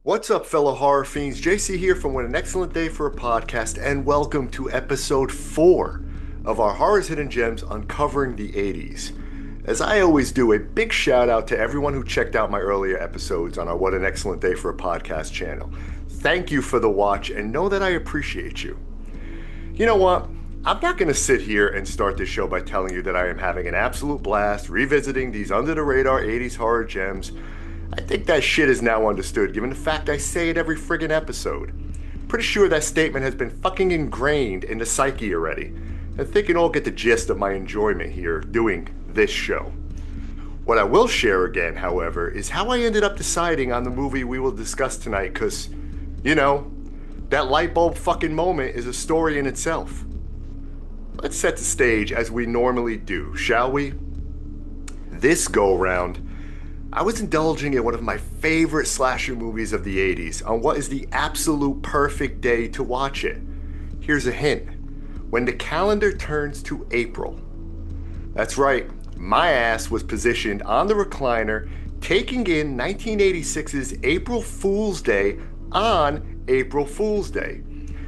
What's up, fellow horror fiends? JC here from What an Excellent Day for a Podcast, and welcome to episode 4 of our Horror's Hidden Gems Uncovering the 80s. As I always do, a big shout out to everyone who checked out my earlier episodes on our What an Excellent Day for a Podcast channel. Thank you for the watch, and know that I appreciate you. You know what? I'm not going to sit here and start this show by telling you that I am having an absolute blast revisiting these under-the-radar 80s horror gems. I think that shit is now understood, given the fact I say it every friggin' episode. Pretty sure that statement has been fucking ingrained in the psyche already. I think you all get the gist of my enjoyment here doing this show. What I will share again, however, is how I ended up deciding on the movie we will discuss tonight, cause, you know, that light bulb fucking moment is a story in itself. Let's set the stage as we normally do, shall we? This go-round, I was indulging in one of my favorite slasher movies of the 80s on what is the absolute perfect day to watch it. Here's a hint. When the calendar turns to April. That's right, my ass was positioned on the recliner, taking in 1986's April Fool's Day on April Fool's Day.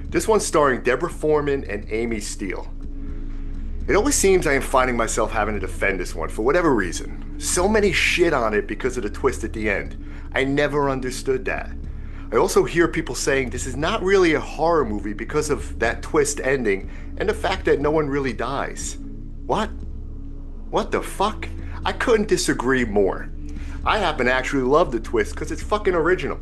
This one starring Deborah Foreman and Amy Steele. It always seems I am finding myself having to defend this one for whatever reason. So many shit on it because of the twist at the end. I never understood that. I also hear people saying this is not really a horror movie because of that twist ending and the fact that no one really dies. What? What the fuck? I couldn't disagree more. I happen to actually love the twist because it's fucking original.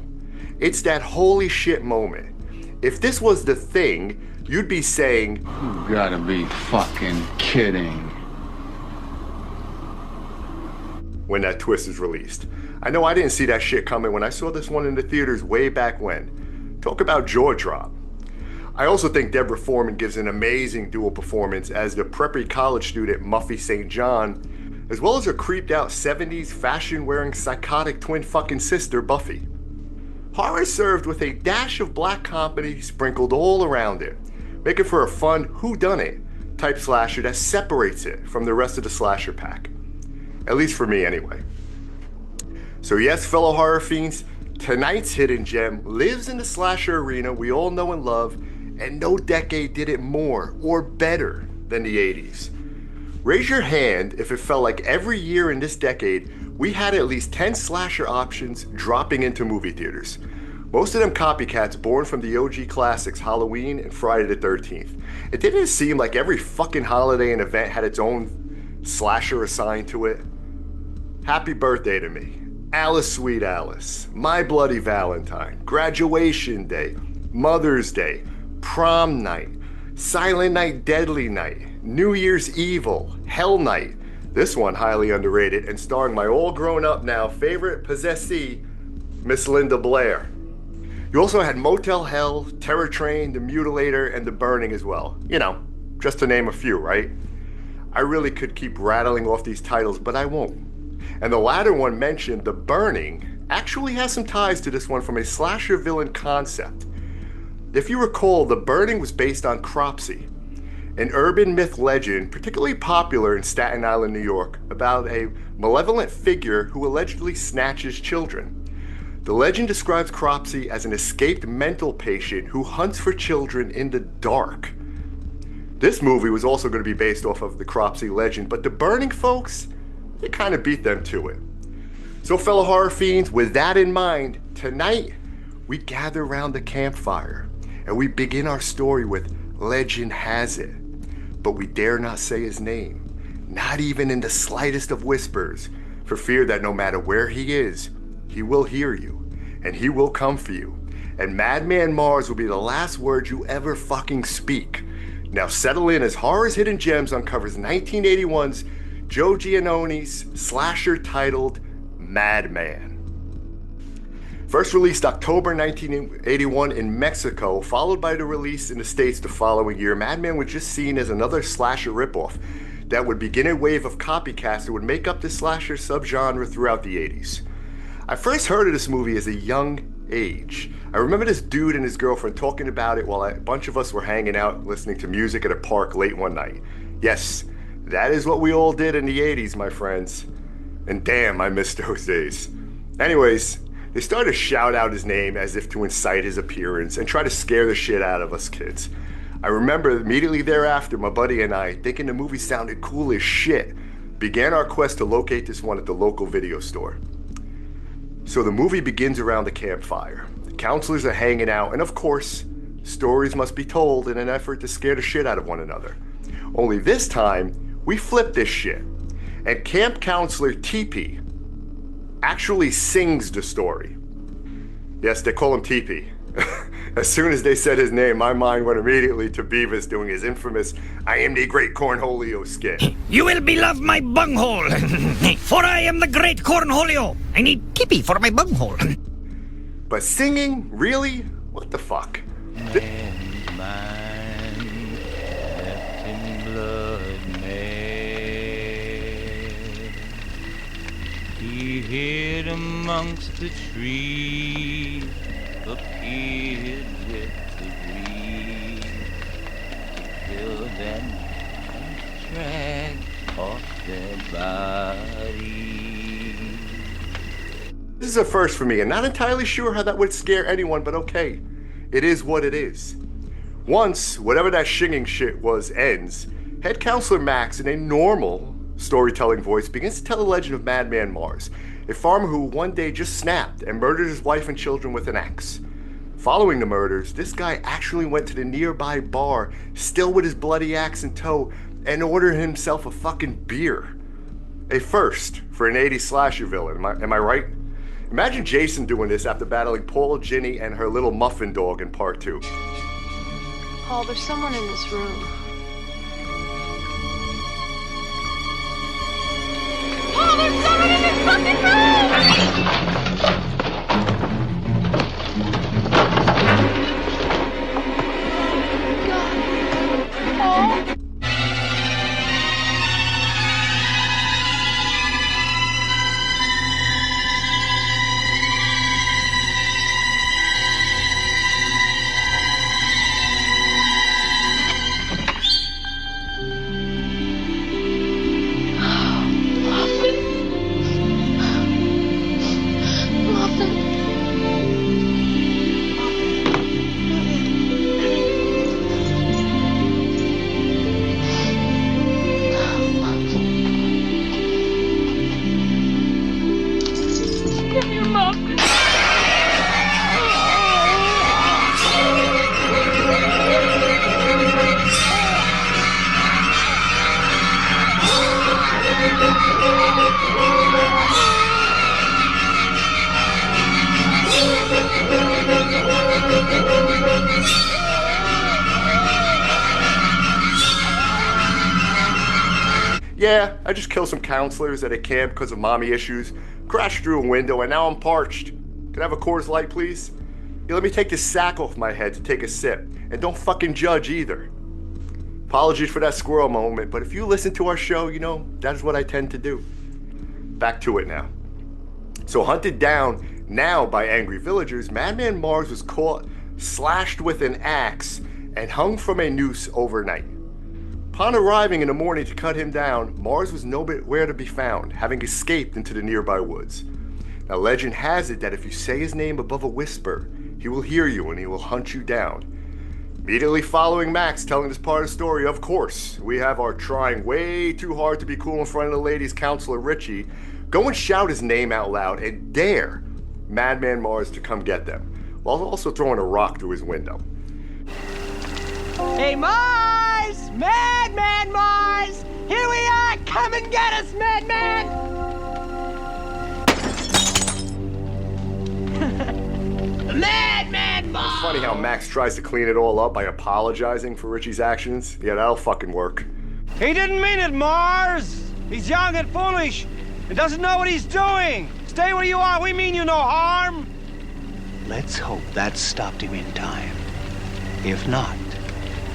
It's that holy shit moment. If this was The Thing, you'd be saying, "You gotta be fucking kidding." When that twist is released. I know I didn't see that shit coming when I saw this one in the theaters way back when. Talk about jaw drop. I also think Deborah Foreman gives an amazing dual performance as the preppy college student Muffy St. John, as well as her creeped out 70s fashion-wearing psychotic twin fucking sister Buffy. Horror served with a dash of black comedy sprinkled all around it, making for a fun whodunit type slasher that separates it from the rest of the slasher pack. At least for me, anyway. So yes, fellow horror fiends, tonight's hidden gem lives in the slasher arena we all know and love, and no decade did it more or better than the 80s. Raise your hand if it felt like every year in this decade, we had at least 10 slasher options dropping into movie theaters. Most of them copycats born from the OG classics Halloween and Friday the 13th. It didn't seem like every fucking holiday and event had its own slasher assigned to it. Happy birthday to me. Alice Sweet Alice, My Bloody Valentine, Graduation Day, Mother's Day, Prom Night, Silent Night, Deadly Night, New Year's Evil, Hell Night. This one highly underrated and starring my all grown up now favorite possessee, Miss Linda Blair. You also had Motel Hell, Terror Train, The Mutilator, and The Burning as well. You know, just to name a few, right? I really could keep rattling off these titles, but I won't. And the latter one mentioned, The Burning, actually has some ties to this one from a slasher villain concept. If you recall, The Burning was based on Cropsy, an urban myth legend particularly popular in Staten Island, New York, about a malevolent figure who allegedly snatches children. The legend describes Cropsy as an escaped mental patient who hunts for children in the dark. This movie was also going to be based off of the Cropsy legend, but The Burning folks, they kind of beat them to it. So fellow horror fiends, with that in mind, tonight we gather around the campfire and we begin our story with Legend Has It. But we dare not say his name, not even in the slightest of whispers, for fear that no matter where he is, he will hear you, and he will come for you. And Madman Mars will be the last word you ever fucking speak. Now settle in as Horror's Hidden Gems uncovers 1981's Joe Giannone's slasher titled Madman. First released October 1981 in Mexico, followed by the release in the States the following year, Madman was just seen as another slasher ripoff that would begin a wave of copycats that would make up the slasher subgenre throughout the 80s. I first heard of this movie as a young age. I remember this dude and his girlfriend talking about it while a bunch of us were hanging out listening to music at a park late one night. Yes, that is what we all did in the 80s, my friends. And damn, I miss those days. Anyways, They started to shout out his name as if to incite his appearance and try to scare the shit out of us kids. I remember immediately thereafter, my buddy and I, thinking the movie sounded cool as shit, began our quest to locate this one at the local video store. So the movie begins around the campfire. The counselors are hanging out, and of course, stories must be told in an effort to scare the shit out of one another. Only this time, we flip this shit, and camp counselor TP actually sings the story. Yes, they call him TP. As soon as they said his name, my mind went immediately to Beavis doing his infamous "I am the great Cornholio" skit. You will beloved my bunghole, for I am the great Cornholio. I need Tippy for my bunghole. But singing? Really? What the fuck? Madman, Captain Blood Man. He hid amongst the trees, appeared with the breeze, till then drag off their bodies. This is a first for me, and not entirely sure how that would scare anyone, but okay. It is what it is. Once, whatever that shinging shit was ends, head counselor Max, in a normal storytelling voice, begins to tell the legend of Madman Mars, a farmer who one day just snapped and murdered his wife and children with an axe. Following the murders, this guy actually went to the nearby bar, still with his bloody axe in tow, and ordered himself a fucking beer. A first for an 80s slasher villain, am I right? Imagine Jason doing this after battling Paula, Ginny, and her little muffin dog in part 2. Paul, there's someone in this room. Paul, there's someone in this fucking room! God. Paul? Yeah, I just killed some counselors at a camp because of mommy issues, crashed through a window, and now I'm parched. Can I have a Coors Light, please? Yeah, let me take this sack off my head to take a sip, and don't fucking judge either. Apologies for that squirrel moment, but if you listen to our show, you know, that is what I tend to do. Back to it now. So hunted down now by angry villagers, Madman Mars was caught, slashed with an axe, and hung from a noose overnight. Upon arriving in the morning to cut him down, Mars was nowhere to be found, having escaped into the nearby woods. Now legend has it that if you say his name above a whisper, he will hear you and he will hunt you down. Immediately following Max telling this part of the story, of course, we have our trying way too hard to be cool in front of the ladies counselor Richie go and shout his name out loud and dare Madman Mars to come get them, while also throwing a rock through his window. Hey, Mars! Madman Mars! Here we are! Come and get us, Madman! Madman Mars! It's funny how Max tries to clean it all up by apologizing for Richie's actions. Yeah, that'll fucking work. He didn't mean it, Mars! He's young and foolish and doesn't know what he's doing. Stay where you are. We mean you no harm. Let's hope that stopped him in time. If not,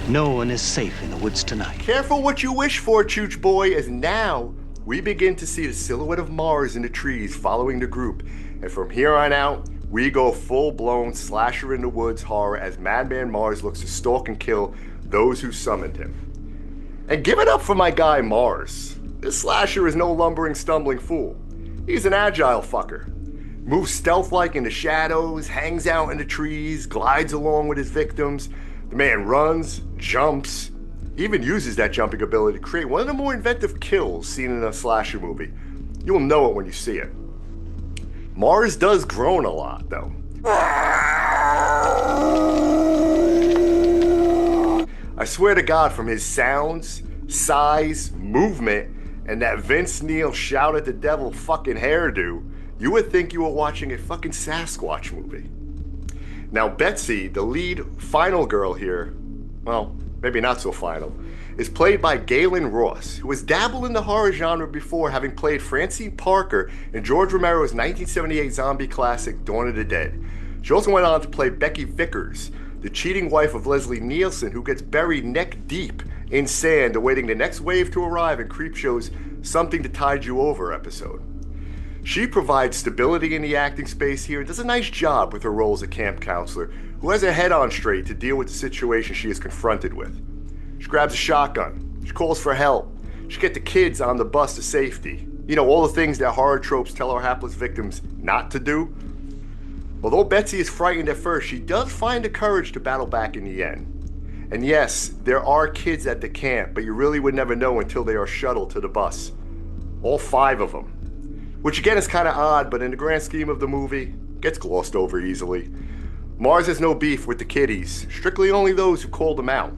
no one is safe in the woods tonight. Careful what you wish for, Chooch boy, as now we begin to see the silhouette of Mars in the trees following the group. And from here on out, we go full-blown slasher in the woods horror as Madman Mars looks to stalk and kill those who summoned him. And give it up for my guy Mars. This slasher is no lumbering, stumbling fool. He's an agile fucker. Moves stealth-like in the shadows, hangs out in the trees, glides along with his victims. The man runs, jumps, even uses that jumping ability to create one of the more inventive kills seen in a slasher movie. You'll know it when you see it. Mars does groan a lot, though. I swear to God, from his sounds, size, movement, and that Vince Neil shout at the devil fucking hairdo, you would think you were watching a fucking Sasquatch movie. Now Betsy, the lead final girl here, well, maybe not so final, is played by Galen Ross, who has dabbled in the horror genre before, having played Francine Parker in George Romero's 1978 zombie classic Dawn of the Dead. She also went on to play Becky Vickers, the cheating wife of Leslie Nielsen, who gets buried neck deep in sand awaiting the next wave to arrive in Creepshow's Something to Tide You Over episode. She provides stability in the acting space here and does a nice job with her role as a camp counselor who has her head on straight to deal with the situation she is confronted with. She grabs a shotgun, she calls for help, she gets the kids on the bus to safety. You know, all the things that horror tropes tell our hapless victims not to do. Although Betsy is frightened at first, she does find the courage to battle back in the end. And yes, there are kids at the camp, but you really would never know until they are shuttled to the bus. All 5 of them. Which again is kind of odd, but in the grand scheme of the movie, gets glossed over easily. Mars has no beef with the kiddies, strictly only those who called him out.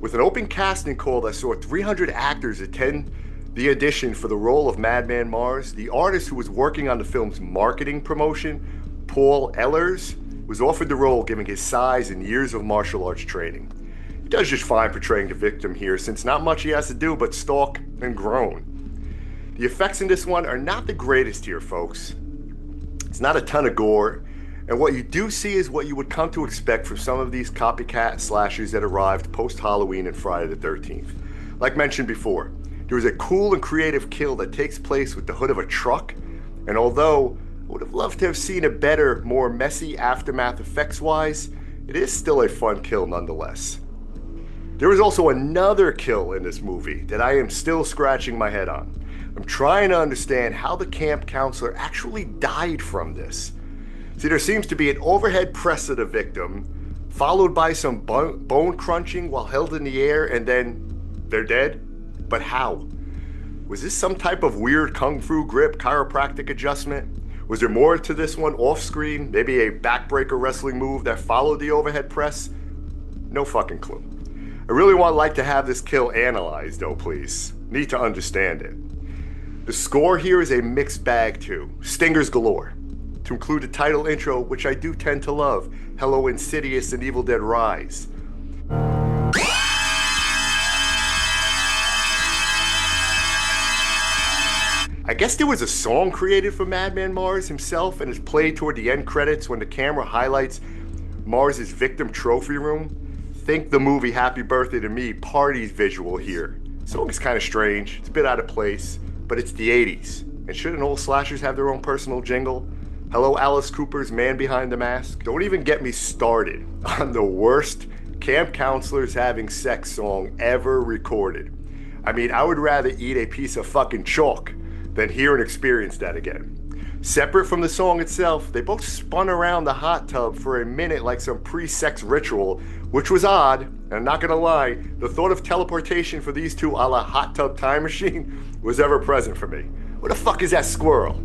With an open casting call that saw 300 actors attend the audition for the role of Madman Mars, the artist who was working on the film's marketing promotion, Paul Ehlers, was offered the role given his size and years of martial arts training. He does just fine portraying the victim here, since not much he has to do but stalk and groan. The effects in this one are not the greatest here, folks. It's not a ton of gore, and what you do see is what you would come to expect from some of these copycat slashers that arrived post-Halloween and Friday the 13th. Like mentioned before, there is a cool and creative kill that takes place with the hood of a truck, and although I would have loved to have seen a better, more messy aftermath effects-wise, it is still a fun kill nonetheless. There is also another kill in this movie that I am still scratching my head on. I'm trying to understand how the camp counselor actually died from this. See, there seems to be an overhead press of the victim, followed by some bone crunching while held in the air, and then they're dead? But how? Was this some type of weird kung fu grip chiropractic adjustment? Was there more to this one off screen? Maybe a backbreaker wrestling move that followed the overhead press? No fucking clue. I really would like to have this kill analyzed though, please. Need to understand it. The score here is a mixed bag too. Stingers galore. To include the title intro, which I do tend to love, Hello Insidious and Evil Dead Rise. I guess there was a song created for Madman Mars himself and is played toward the end credits when the camera highlights Mars's victim trophy room. Think the movie Happy Birthday to Me parties visual here. The song is kind of strange, it's a bit out of place, but it's the 80s. And shouldn't all slashers have their own personal jingle? Hello Alice Cooper's Man Behind the Mask. Don't even get me started on the worst camp counselors having sex song ever recorded. I mean, I would rather eat a piece of fucking chalk than hear and experience that again. Separate from the song itself, they both spun around the hot tub for a minute like some pre-sex ritual, which was odd, and I'm not gonna lie, the thought of teleportation for these two a la hot tub time machine was ever present for me. What the fuck is that squirrel?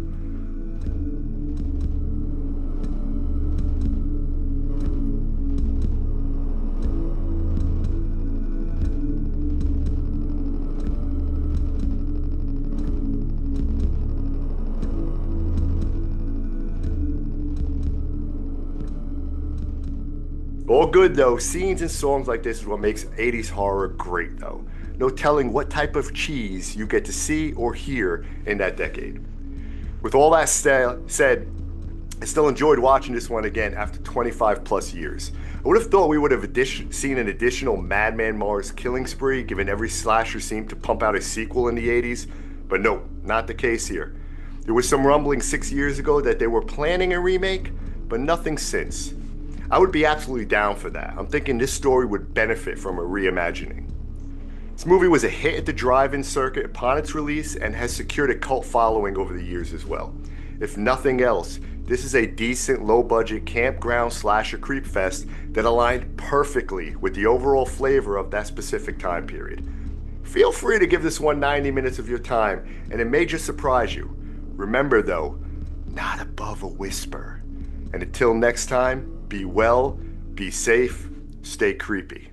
All good though, scenes and songs like this is what makes 80s horror great though. No telling what type of cheese you get to see or hear in that decade. With all that said, I still enjoyed watching this one again after 25 plus years. I would have thought we would have seen an additional Madman Mars killing spree, given every slasher seemed to pump out a sequel in the 80s, but no, not the case here. There was some rumbling 6 years ago that they were planning a remake, but nothing since. I would be absolutely down for that. I'm thinking this story would benefit from a reimagining. This movie was a hit at the drive-in circuit upon its release and has secured a cult following over the years as well. If nothing else, this is a decent low-budget campground slasher creep fest that aligned perfectly with the overall flavor of that specific time period. Feel free to give this one 90 minutes of your time, and it may just surprise you. Remember though, not above a whisper. And until next time, be well, be safe, stay creepy.